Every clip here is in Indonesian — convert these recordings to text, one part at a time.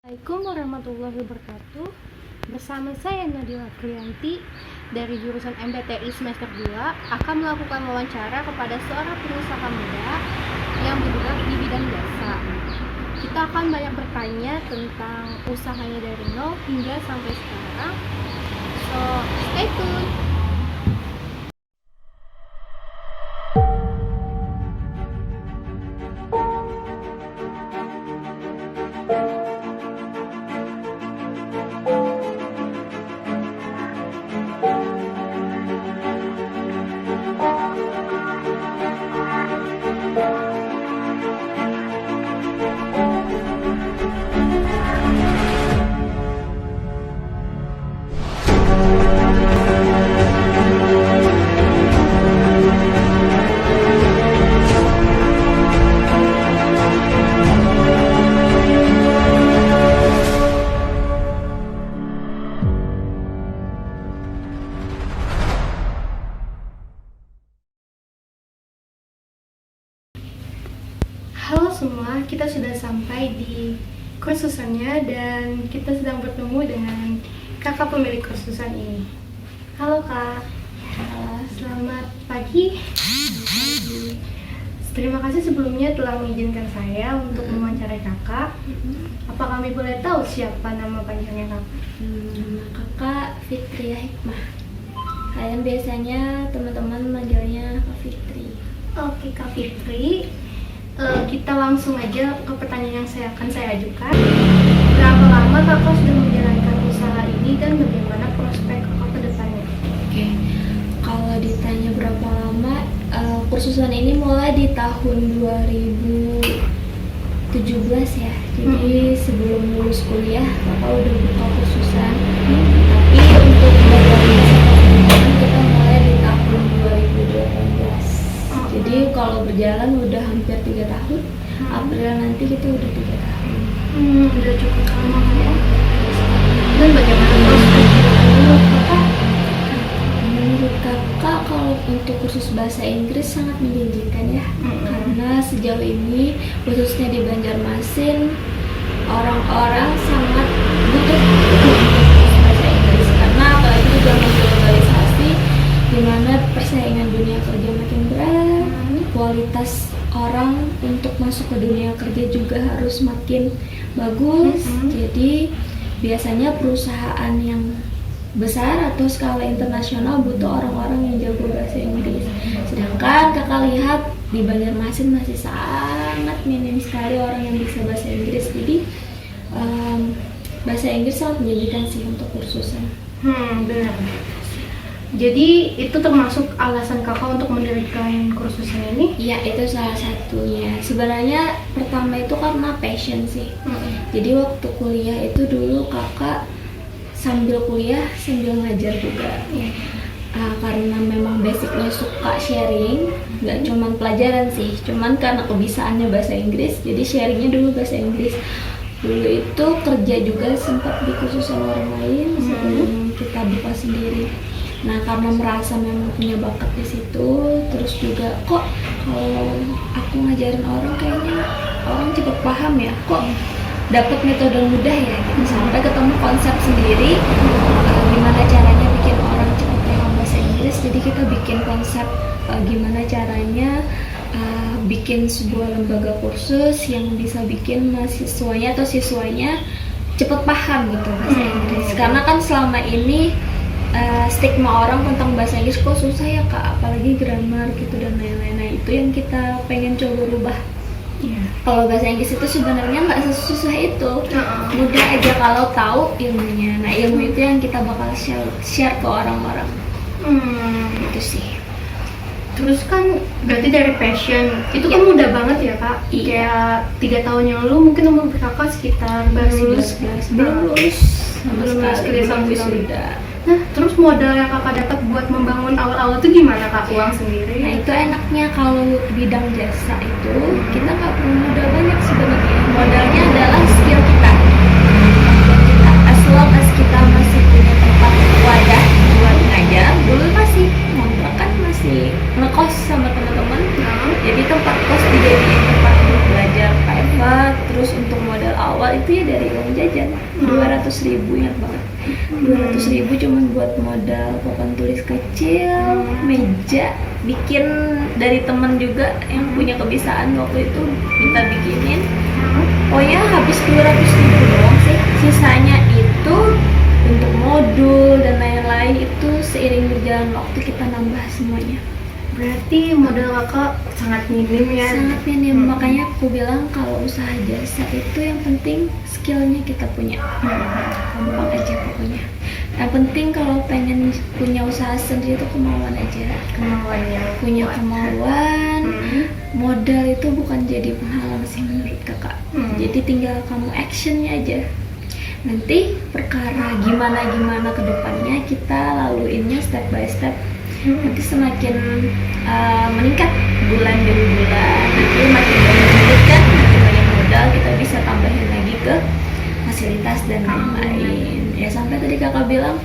Assalamualaikum warahmatullahi wabarakatuh. Bersama saya Nadila Kriyanti dari jurusan MBTI semester 2 akan melakukan wawancara kepada seorang pengusaha muda yang bergerak di bidang jasa. Kita akan banyak bertanya tentang usahanya dari nol hingga sampai sekarang. So, stay tune. Halo semua, kita sudah sampai di kursusannya dan kita sedang bertemu dengan kakak pemilik kursusan ini. Halo kak. Selamat pagi. Terima kasih sebelumnya telah mengizinkan saya untuk mewawancarai kakak. Apa kami boleh tahu siapa nama panjangnya kakak? Kakak Fitriah Hikmah. Kalian biasanya teman-teman manggilnya Kak Fitri. Oke kak Fitri. Kita langsung aja ke pertanyaan yang akan saya ajukan. Berapa lama kakak sudah menjalankan usaha ini dan bagaimana prospek kakak ke depannya? Oke. Kalau ditanya berapa lama, kursusan ini mulai di tahun 2017 ya. Jadi sebelum lulus kuliah, kakak udah buka kursusan. Tapi untuk belajarnya kita mulai di tahun 2018. Jadi kalau berjalan udah hampir 3 tahun. April nanti kita udah 3 tahun. Udah cukup lama ya. Dan bagaimana prospek menurut kakak? Menurut kakak, kalau untuk kursus bahasa Inggris sangat menjanjikan ya. Karena sejauh ini khususnya di Banjarmasin orang-orang sangat butuh kursus bahasa Inggris, karena apalagi di zaman globalisasi di mana persaingan dunia kerja makin berat, kualitas orang untuk masuk ke dunia kerja juga harus makin bagus. Jadi biasanya perusahaan yang besar atau skala internasional butuh orang-orang yang jago bahasa Inggris. Sedangkan kakak lihat di Banjarmasin masih sangat minim sekali orang yang bisa bahasa Inggris. Jadi bahasa Inggris sangat menjanjikan sih untuk kursusan. Benar. Jadi itu termasuk alasan kakak untuk mendirikan kursusan ini? Iya, itu salah satunya. Sebenarnya pertama itu karena passion sih. Jadi waktu kuliah itu dulu kakak sambil kuliah sambil ngajar juga. Karena memang basicnya suka sharing, nggak cuman pelajaran sih, cuman karena kebisaannya bahasa Inggris, jadi sharingnya dulu bahasa Inggris. Dulu itu kerja juga sempat di kursusan orang lain sebelum kita buka sendiri. Nah, karena merasa memang punya bakat di situ, terus juga kok kalau aku ngajarin orang kayaknya orang cepet paham ya, kok dapat metode mudah ya gitu. Sampai ketemu konsep sendiri gimana caranya bikin orang cepet paham bahasa Inggris. Jadi kita bikin konsep gimana caranya bikin sebuah lembaga kursus yang bisa bikin mahasiswanya atau siswanya cepet paham gitu bahasa Inggris. Karena kan selama ini stigma orang tentang bahasa Inggris kok susah ya kak, apalagi grammar gitu dan lain-lain. Nah, itu yang kita pengen coba rubah. Kalau bahasa Inggris itu sebenarnya nggak sesusah itu, mudah aja kalau tahu ilmunya. Nah, ilmu itu yang kita bakal share ke orang-orang. Itu sih. Terus kan berarti dari passion itu kan mudah banget ya kak. Kayak 3 tahun yang lalu mungkin umur kakak sekitar belum lulus kuliah sama sudah. Nah, terus modal yang kakak dapat buat membangun awal-awal itu gimana kak? Uang sendiri? Nah, itu enaknya kalau bidang jasa itu kita nggak perlu modal banyak sebenarnya. Modalnya adalah skill kita. As long as kita masih punya tempat wadah buat ngajar. Dulu masih ngontrak kan, masih ngekos sama teman-teman. Jadi tempat kos dijadiin tempat untuk belajar private. Terus untuk modal awal itu ya dari uang jajan. jajan 200.000, ingat banget. 200.000 cuman buat modal papan tulis kecil, meja, bikin dari temen juga yang punya kebiasaan waktu itu minta bikinin. Pokoknya habis 200.000 doang sih. Sisanya itu untuk modul dan lain-lain, itu seiring berjalan waktu kita nambah semuanya. Berarti modal kakak sangat minim ya? Sangat minim, makanya aku bilang kalau usaha jasa itu yang penting skillnya kita punya. Gampang aja pokoknya. Yang penting kalau pengen punya usaha sendiri itu kemauan aja. Kemauannya Punya kuat. kemauan, modal itu bukan jadi penghalang sih menurut kakak. Jadi tinggal kamu actionnya aja. Nanti perkara gimana ke depannya kita laluinnya step by step. Nanti semakin meningkat bulan demi bulan, nanti makin banyak duit kan, makin banyak modal, kita bisa tambahin lagi ke fasilitas dan lain-lain. Ya sampai tadi kakak bilang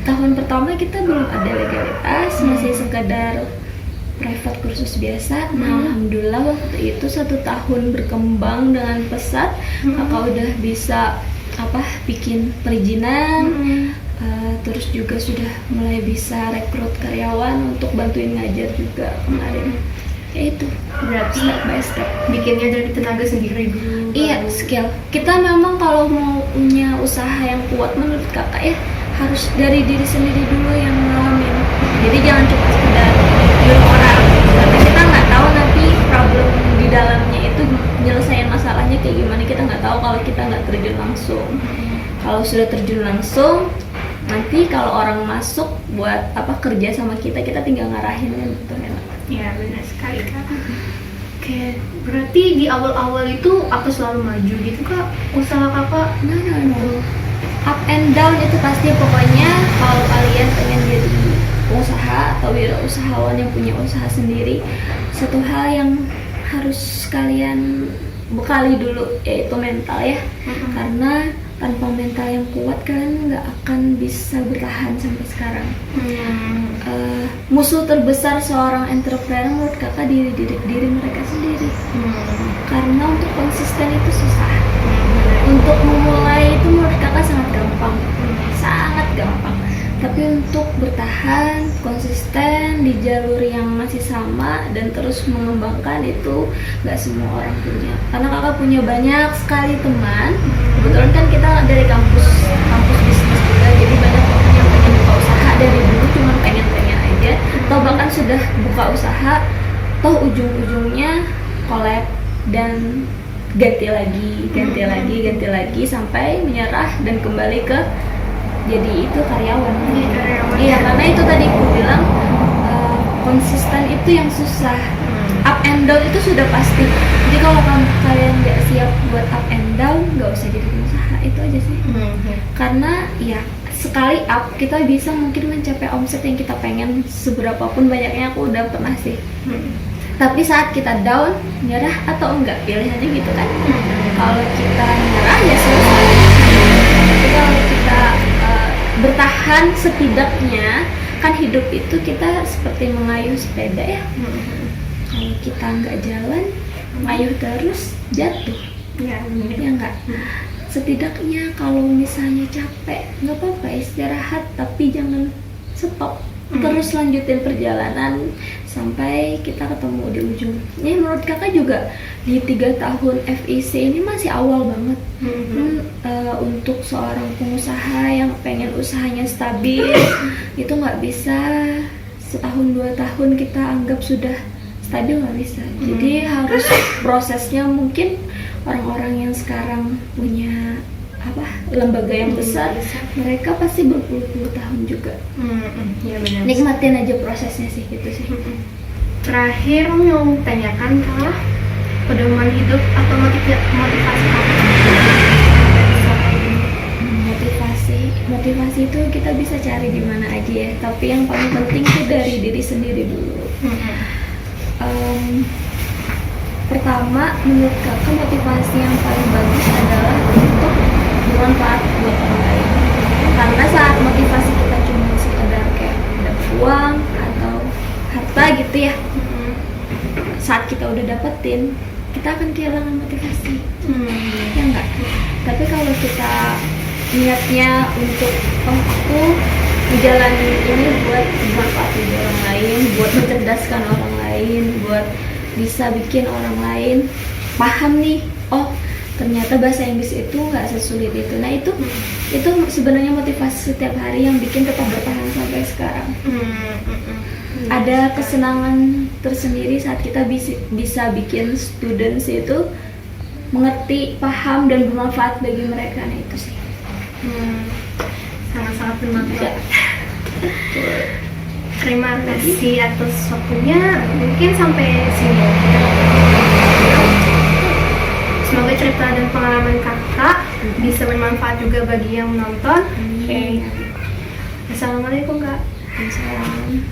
tahun pertama kita belum ada legalitas, masih sekadar private kursus biasa. Nah alhamdulillah waktu itu 1 tahun berkembang dengan pesat. Kakak udah bisa bikin perizinan, terus juga sudah mulai bisa rekrut karyawan untuk bantuin ngajar juga kemarin. Ya itu, Berarti step by step. bikinnya dari tenaga sendiri dulu. Iya, skill. Kita memang kalau mau punya usaha yang kuat menurut kakak ya harus dari diri sendiri dulu yang ngalamin. Jadi jangan cuma sekedar nyuruh orang, karena kita nggak tahu nanti problem di dalamnya itu nyelesain masalahnya kayak gimana. Kita nggak tahu kalau kita nggak terjun langsung. Kalau sudah terjun langsung, nanti kalau orang masuk buat kerja sama kita tinggal ngarahin gitu enak. Ya benar sekali kak. Oke, berarti di awal-awal itu apa selalu maju gitu kak usaha kakak? No. Up and down itu pasti, pokoknya kalau kalian pengen jadi pengusaha atau wirausahawan yang punya usaha sendiri, satu hal yang harus kalian bekali dulu yaitu mental ya. Karena tanpa mental yang kuat kalian nggak akan bisa bertahan sampai sekarang. Musuh terbesar seorang entrepreneur menurut kakak diri mereka sendiri. Karena untuk konsisten itu susah. Untuk memulai itu menurut kakak sangat gampang. Tapi untuk bertahan konsisten di jalur yang masih sama dan terus mengembangkan itu nggak semua orang punya. Karena kakak punya banyak sekali teman. Kebetulan kan kita dari kampus bisnis juga, jadi banyak orang yang pengen buka usaha dari dulu cuma pengen aja, atau bahkan sudah buka usaha toh ujung-ujungnya collab dan ganti lagi sampai menyerah dan kembali ke jadi itu karyawan. Iya, karena itu tadi aku bilang konsisten itu yang susah. Up and down itu sudah pasti. Jadi kalau kalian nggak siap buat up and down, nggak usah jadi pengusaha. Itu aja sih. Karena ya sekali up kita bisa mungkin mencapai omset yang kita pengen seberapapun banyaknya. Aku udah pernah sih. Tapi saat kita down, nyerah atau enggak, pilihannya gitu kan. Kalau kita nyerah ya selesai. Tapi kalau kita bertahan, setidaknya kan hidup itu kita seperti mengayuh sepeda ya. Kalau kita nggak jalan, ngayuh terus jatuh. Ya Enggak. Setidaknya kalau misalnya capek, nggak apa-apa istirahat, tapi jangan stop. Terus lanjutin perjalanan sampai kita ketemu di ujung. Ini menurut kakak juga di 3 tahun FIC ini masih awal banget. Untuk seorang pengusaha yang pengen usahanya stabil itu nggak bisa setahun 2 tahun kita anggap sudah stabil, nggak bisa. Jadi harus prosesnya, mungkin orang-orang yang sekarang punya lembaga yang besar, mereka pasti berpuluh-puluh tahun juga. Ya benar. Nikmatin aja prosesnya sih, gitu sih. Terakhir mau tanyakan kak, pedoman hidup atau motivasi kamu? Motivasi itu kita bisa cari di mana aja ya, tapi yang paling penting itu dari diri sendiri dulu. Pertama, menurut kakak motivasi yang paling bagus adalah untuk bermanfaat buat orang lain. Karena saat motivasi kita cuma sekedar kayak dapat uang atau harta gitu ya, saat kita udah dapetin, kita akan kehilangan motivasi. Ya enggak? Tapi kalau kita niatnya untuk aku menjalani ini buat bermanfaat bagi orang lain, buat mencerdaskan orang lain, buat bisa bikin orang lain paham nih, oh ternyata bahasa Inggris itu nggak sesulit itu. Nah itu sebenarnya motivasi setiap hari yang bikin tetap bertahan sampai sekarang. Ada kesenangan tersendiri saat kita bisa bikin students itu mengerti, paham, dan bermanfaat bagi mereka. Nah itu sih Sangat-sangat bermanfaat. Terima kasih atas waktunya. Mungkin sampai sini. Semoga cerita dan pengalaman kakak bisa bermanfaat juga bagi yang menonton. Oke. Assalamualaikum kak. Salam.